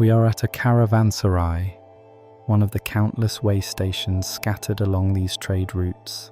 We are at a caravanserai, one of the countless way stations scattered along these trade routes,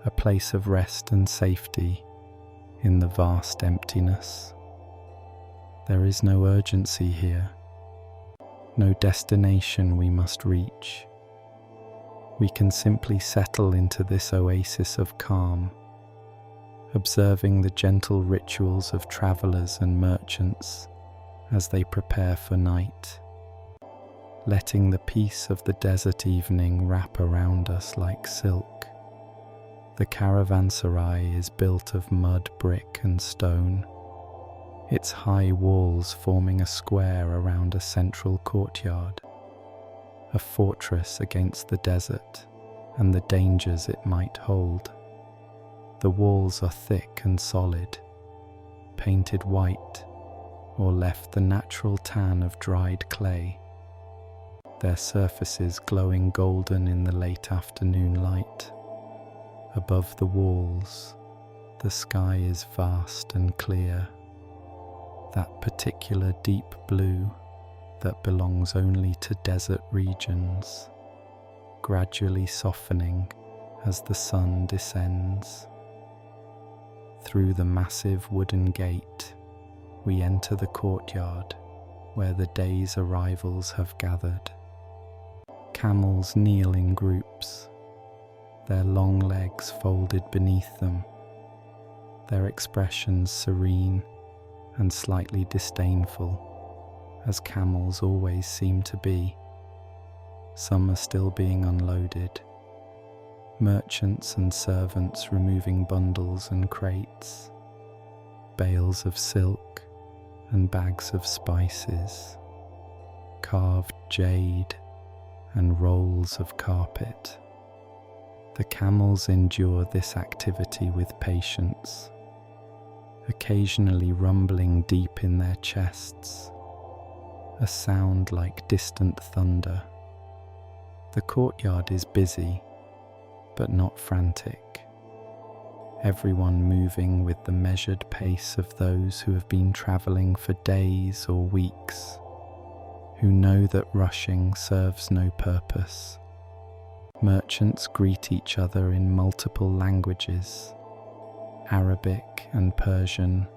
a place of rest and safety in the vast emptiness. There is no urgency here, no destination we must reach. We can simply settle into this oasis of calm, observing the gentle rituals of travelers and merchants as they prepare for night, letting the peace of the desert evening wrap around us like silk. The caravanserai is built of mud, brick and stone, its high walls forming a square around a central courtyard, a fortress against the desert and the dangers it might hold. The walls are thick and solid, painted white, or left the natural tan of dried clay, their surfaces glowing golden in the late afternoon light. Above the walls, the sky is vast and clear, that particular deep blue that belongs only to desert regions, gradually softening as the sun descends. Through the massive wooden gate, we enter the courtyard where the day's arrivals have gathered. Camels kneel in groups, their long legs folded beneath them, their expressions serene and slightly disdainful, as camels always seem to be. Some are still being unloaded, merchants and servants removing bundles and crates, bales of silk and bags of spices, carved jade and rolls of carpet. The camels endure this activity with patience, occasionally rumbling deep in their chests, a sound like distant thunder. The courtyard is busy, but not frantic, everyone moving with the measured pace of those who have been travelling for days or weeks, who know that rushing serves no purpose. Merchants greet each other in multiple languages, Arabic and Persian,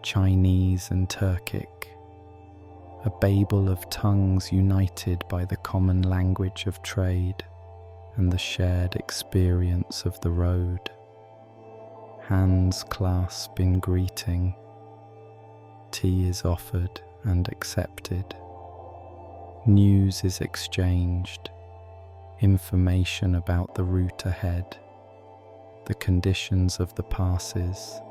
Chinese and Turkic, a babel of tongues united by the common language of trade and the shared experience of the road. Hands clasp in greeting, tea is offered and accepted, news is exchanged, information about the route ahead, the conditions of the passes,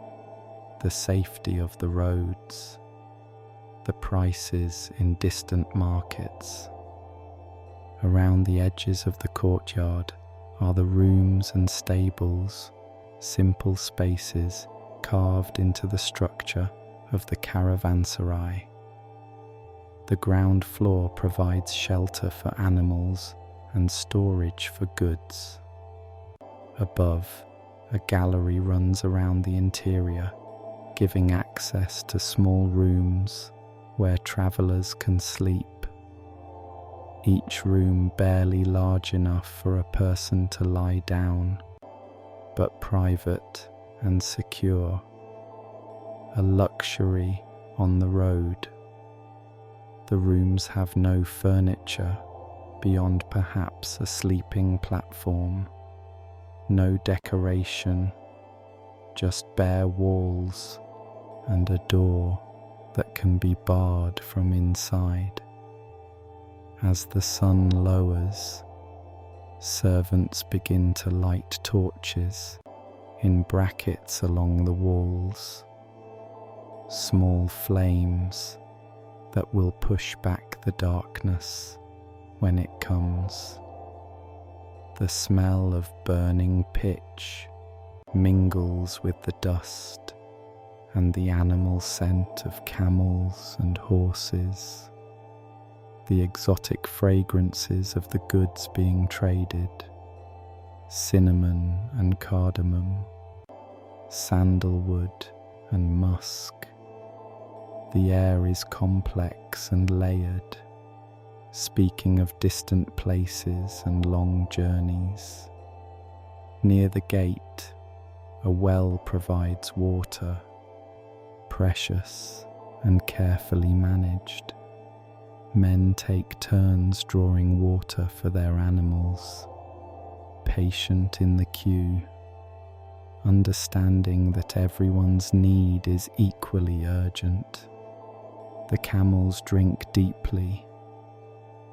the safety of the roads, the prices in distant markets. Around the edges of the courtyard are the rooms and stables, simple spaces carved into the structure of the caravanserai. The ground floor provides shelter for animals and storage for goods. Above, a gallery runs around the interior, giving access to small rooms where travelers can sleep. Each room barely large enough for a person to lie down, but private and secure, a luxury on the road. The rooms have no furniture beyond perhaps a sleeping platform, no decoration, just bare walls and a door that can be barred from inside. As the sun lowers, servants begin to light torches in brackets along the walls, small flames that will push back the darkness when it comes. The smell of burning pitch mingles with the dust and the animal scent of camels and horses, the exotic fragrances of the goods being traded, cinnamon and cardamom, sandalwood and musk, The air is complex and layered, speaking of distant places and long journeys. Near the gate, a well provides water, precious and carefully managed. Men take turns drawing water for their animals, patient in the queue, understanding that everyone's need is equally urgent. The camels drink deeply,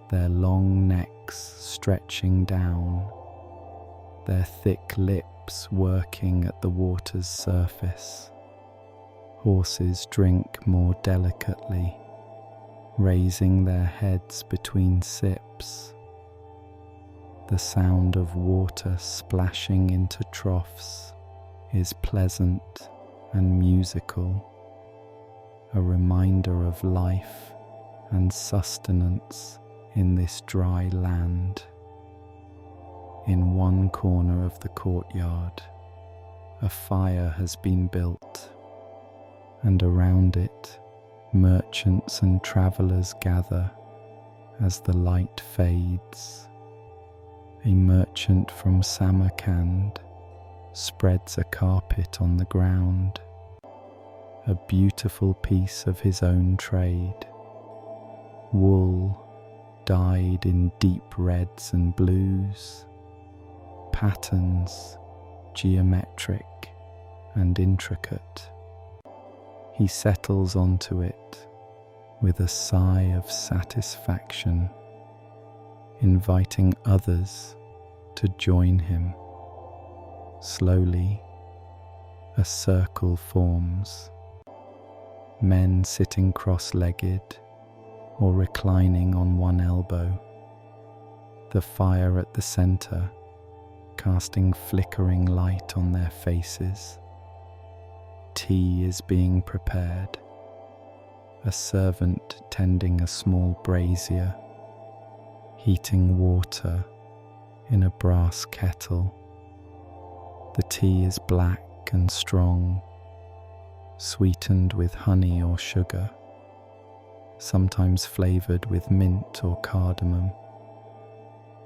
their long necks stretching down, their thick lips working at the water's surface. Horses drink more delicately, raising their heads between sips. The sound of water splashing into troughs is pleasant and musical, a reminder of life and sustenance in this dry land. In one corner of the courtyard, a fire has been built, and around it, merchants and travellers gather as the light fades. A merchant from Samarkand spreads a carpet on the ground, a beautiful piece of his own trade. Wool dyed in deep reds and blues, patterns geometric and intricate. He settles onto it with a sigh of satisfaction, inviting others to join him. Slowly, a circle forms, men sitting cross-legged or reclining on one elbow, the fire at the center casting flickering light on their faces. Tea is being prepared, a servant tending a small brazier, heating water in a brass kettle. The tea is black and strong, sweetened with honey or sugar, sometimes flavored with mint or cardamom.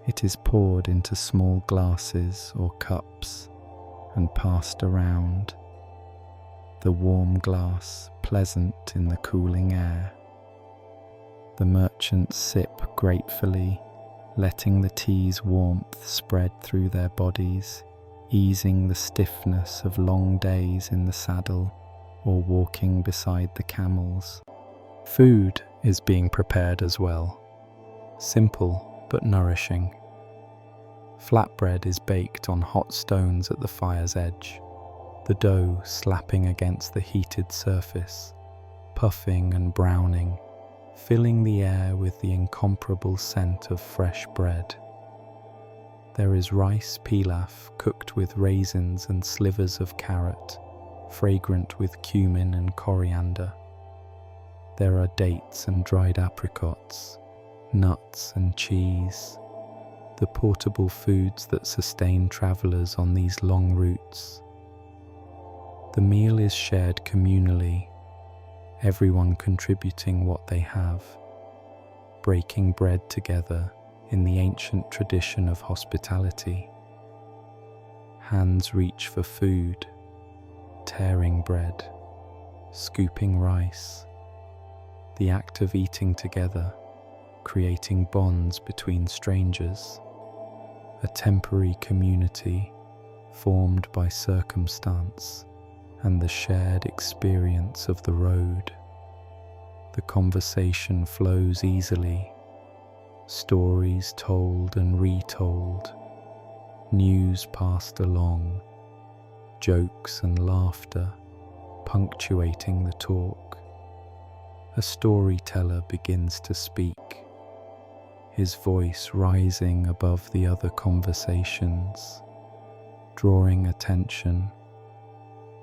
It is poured into small glasses or cups and passed around, the warm glass pleasant in the cooling air. The merchants sip gratefully, letting the tea's warmth spread through their bodies, easing the stiffness of long days in the saddle or walking beside the camels. Food is being prepared as well, simple but nourishing. Flatbread is baked on hot stones at the fire's edge, the dough slapping against the heated surface, puffing and browning, filling the air with the incomparable scent of fresh bread. There is rice pilaf cooked with raisins and slivers of carrot, fragrant with cumin and coriander. There are dates and dried apricots, nuts and cheese, the portable foods that sustain travellers on these long routes. The meal is shared communally, everyone contributing what they have, breaking bread together in the ancient tradition of hospitality. Hands reach for food, tearing bread, scooping rice, the act of eating together, creating bonds between strangers, a temporary community formed by circumstance and the shared experience of the road. The conversation flows easily, stories told and retold, news passed along, jokes and laughter punctuating the talk. A storyteller begins to speak, his voice rising above the other conversations, drawing attention.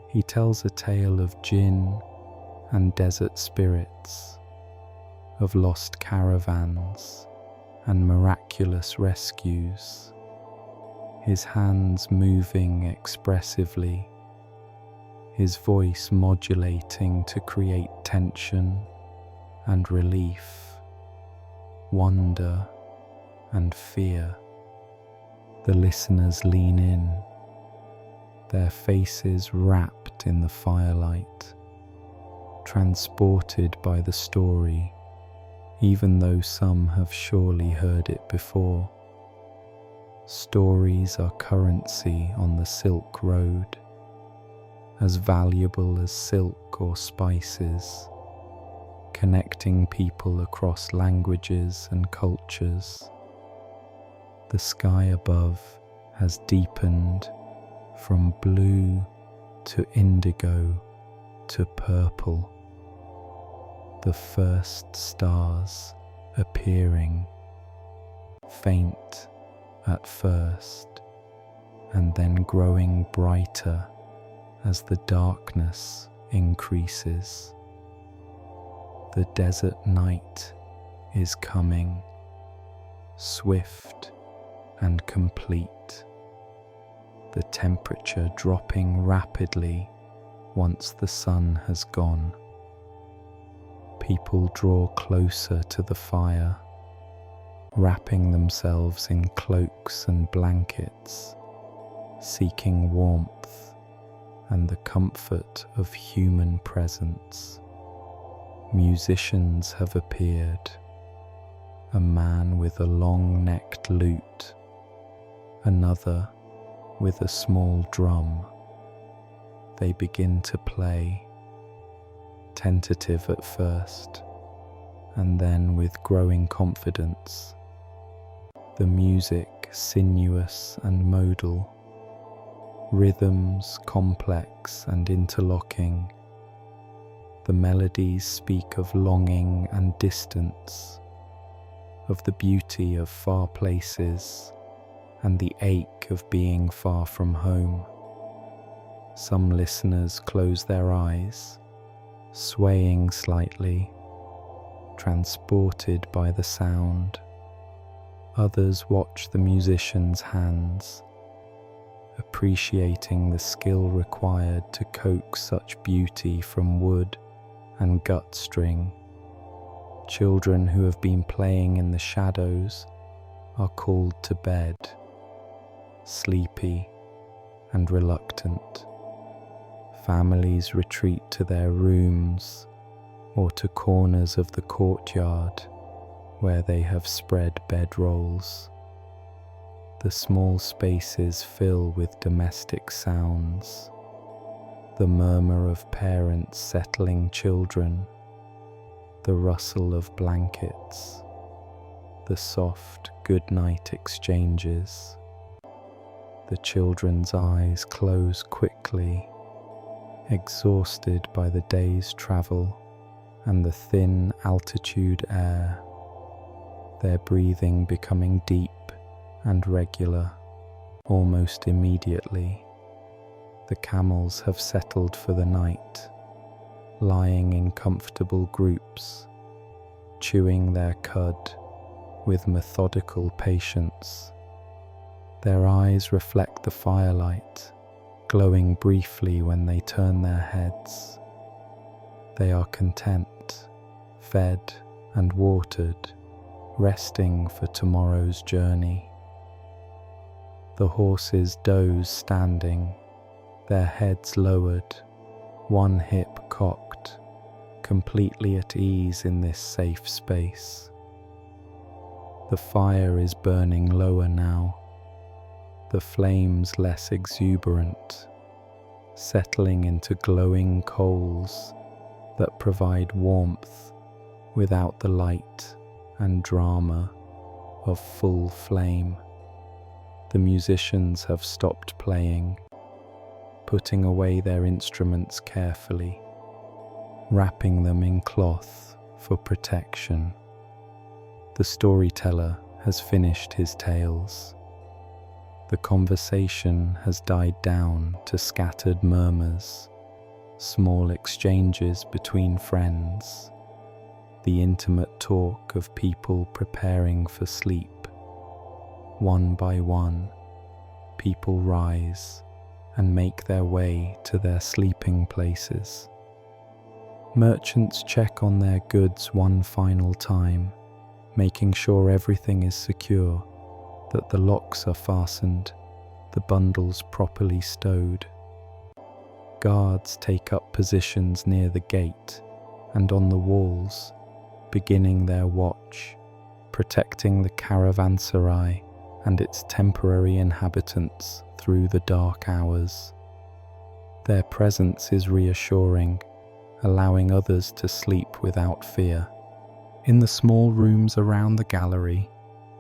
He tells a tale of jinn and desert spirits, of lost caravans and miraculous rescues, his hands moving expressively, his voice modulating to create tension and relief, wonder and fear. The listeners lean in, their faces wrapped in the firelight, transported by the story, even though some have surely heard it before. Stories are currency on the Silk Road, as valuable as silk or spices, connecting people across languages and cultures. The sky above has deepened from blue to indigo to purple, the first stars appearing, faint at first, and then growing brighter as the darkness increases. The desert night is coming, swift and complete, the temperature dropping rapidly once the sun has gone. People draw closer to the fire, wrapping themselves in cloaks and blankets, seeking warmth and the comfort of human presence. Musicians have appeared, a man with a long-necked lute, another with a small drum. They begin to play, tentative at first, and then with growing confidence. The music sinuous and modal, rhythms complex and interlocking. The melodies speak of longing and distance, of the beauty of far places and the ache of being far from home. Some listeners close their eyes, swaying slightly, transported by the sound. Others watch the musician's hands, appreciating the skill required to coax such beauty from wood and gut string. Children who have been playing in the shadows are called to bed, sleepy and reluctant. Families retreat to their rooms or to corners of the courtyard where they have spread bedrolls. The small spaces fill with domestic sounds, the murmur of parents settling children, the rustle of blankets, the soft good-night exchanges. The children's eyes close quickly, exhausted by the day's travel and the thin altitude air, their breathing becoming deep and regular almost immediately. The camels have settled for the night, lying in comfortable groups, chewing their cud with methodical patience. Their eyes reflect the firelight, glowing briefly when they turn their heads. They are content, fed and watered, resting for tomorrow's journey. The horses doze standing, their heads lowered, one hip cocked, completely at ease in this safe space. The fire is burning lower now, the flames less exuberant, settling into glowing coals that provide warmth without the light and drama of full flame. The musicians have stopped playing, putting away their instruments carefully, wrapping them in cloth for protection. The storyteller has finished his tales. The conversation has died down to scattered murmurs, small exchanges between friends, the intimate talk of people preparing for sleep. One by one, people rise and make their way to their sleeping places. Merchants check on their goods one final time, making sure everything is secure, that the locks are fastened, the bundles properly stowed. Guards take up positions near the gate and on the walls, beginning their watch, protecting the caravanserai and its temporary inhabitants through the dark hours. Their presence is reassuring, allowing others to sleep without fear. In the small rooms around the gallery,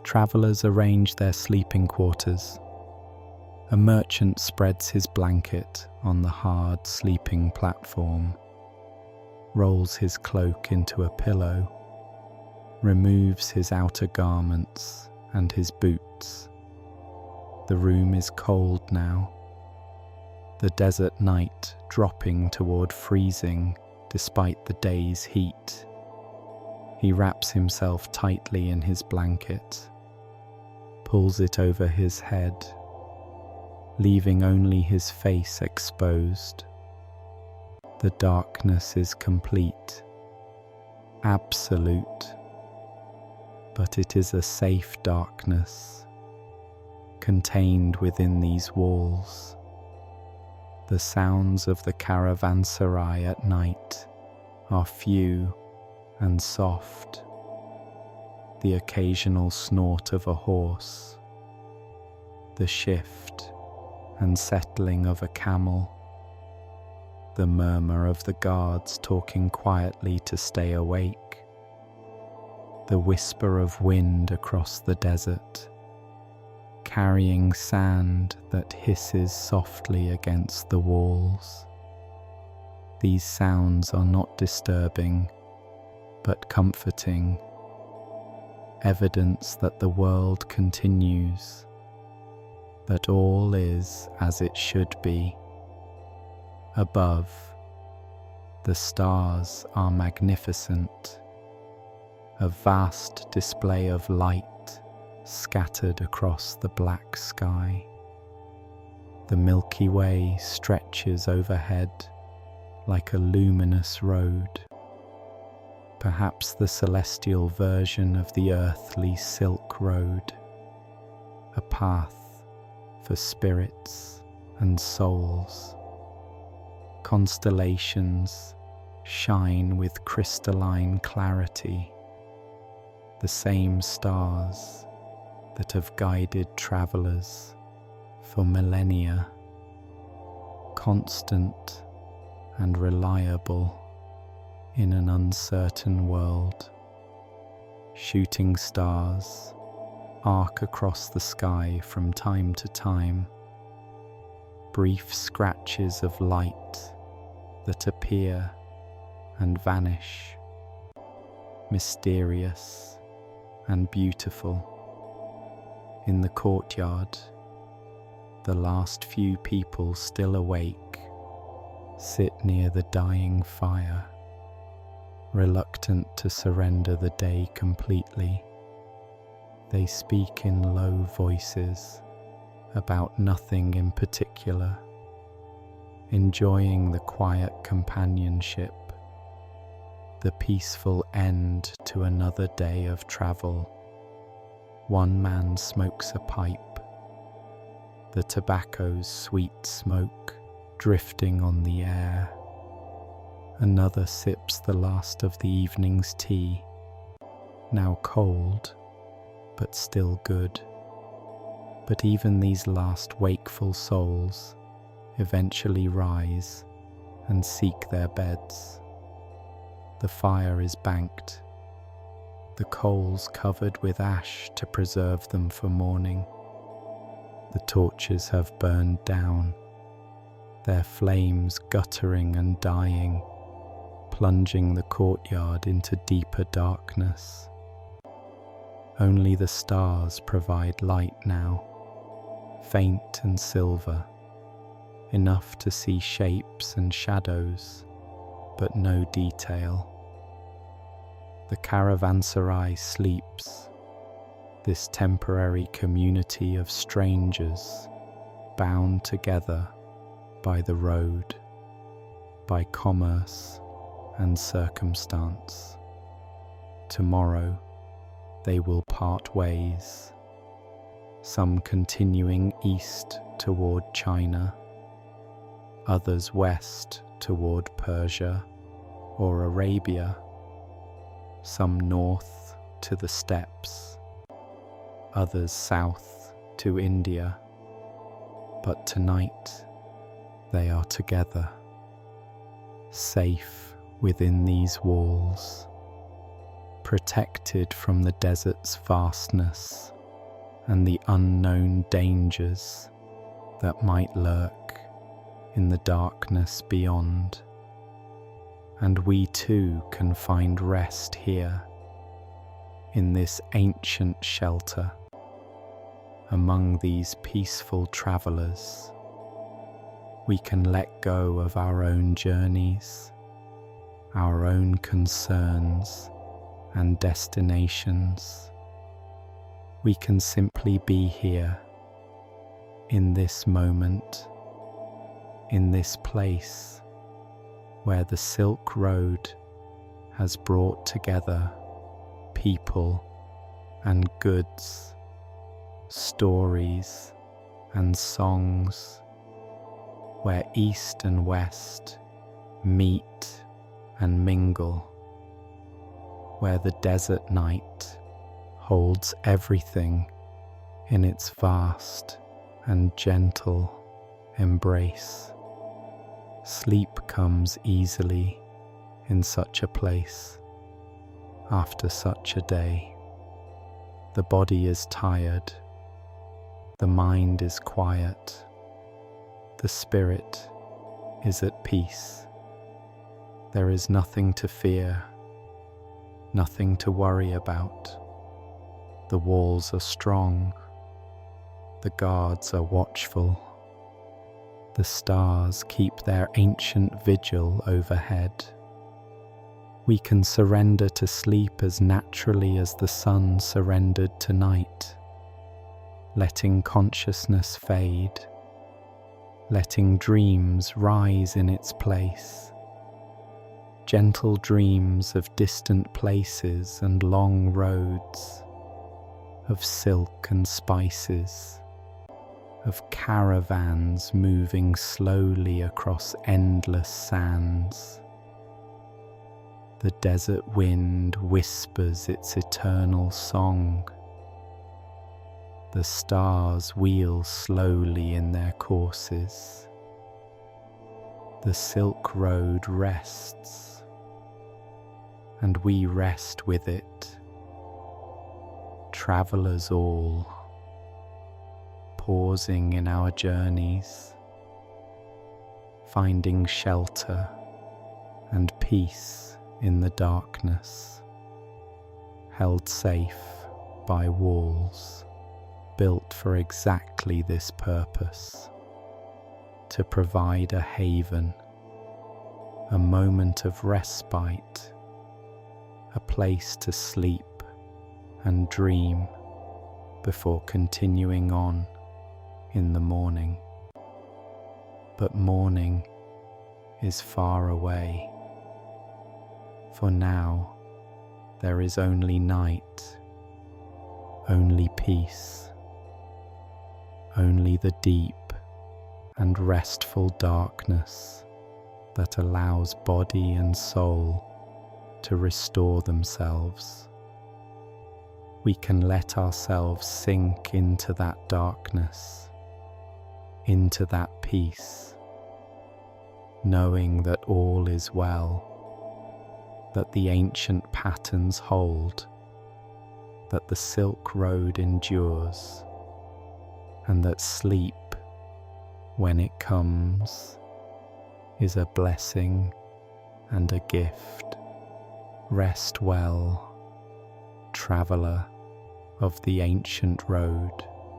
travelers arrange their sleeping quarters. A merchant spreads his blanket on the hard sleeping platform, rolls his cloak into a pillow, removes his outer garments and his boots. The room is cold now, the desert night dropping toward freezing despite the day's heat. He wraps himself tightly in his blanket, pulls it over his head, leaving only his face exposed. The darkness is complete, absolute, but it is a safe darkness, contained within these walls. The sounds of the caravanserai at night are few and soft, the occasional snort of a horse, the shift and settling of a camel, the murmur of the guards talking quietly to stay awake, the whisper of wind across the desert, carrying sand that hisses softly against the walls. These sounds are not disturbing, but comforting, evidence that the world continues, that all is as it should be. Above, the stars are magnificent, a vast display of light scattered across the black sky. The Milky Way stretches overhead like a luminous road, perhaps the celestial version of the earthly Silk Road, a path for spirits and souls. Constellations shine with crystalline clarity, the same stars that have guided travelers for millennia, constant and reliable in an uncertain world. Shooting stars arc across the sky from time to time, brief scratches of light that appear and vanish, mysterious and beautiful. In the courtyard, the last few people still awake sit near the dying fire, reluctant to surrender the day completely. They speak in low voices about nothing in particular, enjoying the quiet companionship, the peaceful end to another day of travel. One man smokes a pipe, the tobacco's sweet smoke drifting on the air. Another sips the last of the evening's tea, now cold, but still good. But even these last wakeful souls eventually rise and seek their beds. The fire is banked, the coals covered with ash to preserve them for morning. The torches have burned down, their flames guttering and dying, plunging the courtyard into deeper darkness. Only the stars provide light now, faint and silver, enough to see shapes and shadows, but no detail. The caravanserai sleeps, this temporary community of strangers bound together by the road, by commerce and circumstance. Tomorrow they will part ways, some continuing east toward China, others west toward Persia or Arabia, some north to the steppes, others south to India. But tonight they are together, safe within these walls, protected from the desert's vastness and the unknown dangers that might lurk in the darkness beyond. And we too can find rest here, in this ancient shelter, among these peaceful travelers. We can let go of our own journeys, our own concerns and destinations. We can simply be here, in this moment, in this place where the Silk Road has brought together people and goods, stories and songs, where East and West meet and mingle, where the desert night holds everything in its vast and gentle embrace. Sleep comes easily in such a place after such a day. The body is tired, the mind is quiet, the spirit is at peace. There is nothing to fear, nothing to worry about. The walls are strong, the guards are watchful. The stars keep their ancient vigil overhead. We can surrender to sleep as naturally as the sun surrendered to night, letting consciousness fade, letting dreams rise in its place, gentle dreams of distant places and long roads, of silk and spices, of caravans moving slowly across endless sands. The desert wind whispers its eternal song. The stars wheel slowly in their courses. The Silk Road rests, and we rest with it. Travelers all, pausing in our journeys, finding shelter and peace in the darkness, held safe by walls built for exactly this purpose, to provide a haven, a moment of respite, a place to sleep and dream before continuing on in the morning. But morning is far away, for now there is only night, only peace, only the deep and restful darkness that allows body and soul to restore themselves. We can let ourselves sink into that darkness, into that peace, knowing that all is well, that the ancient patterns hold, that the Silk Road endures, and that sleep, when it comes, is a blessing and a gift. Rest well, traveller of the ancient road.